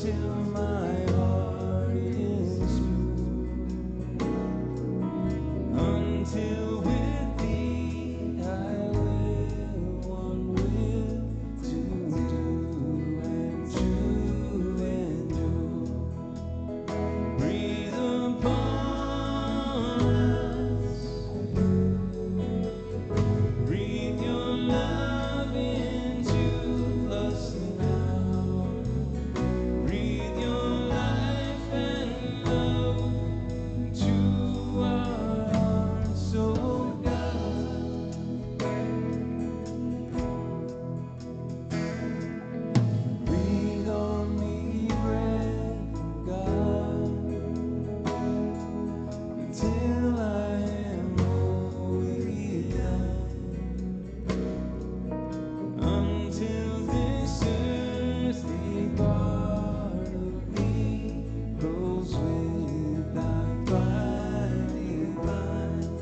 till my heart is pure, until with thee I will one will to do and true endure. Breathe upon us, breathe your love into us now. Breathe your life and love to our hearts, oh God. Breathe on me, breath of God, until I am wholly done, until this earthly part of me goes with thy fiery line.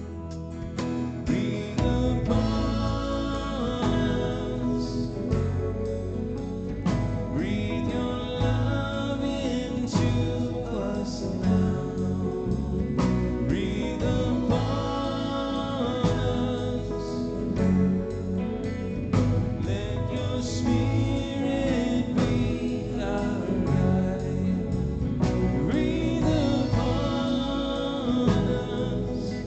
Breathe upon us, breathe your love into us now. Breathe upon us, let your spirit be our guide. Breathe upon us,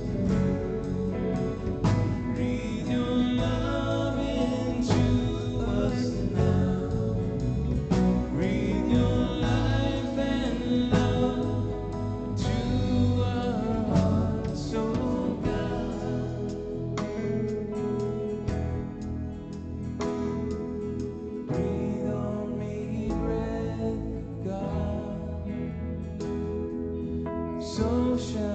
breathe your love into us now. Breathe your life and love to our hearts, oh God. Breathe on me, breath of God, so shall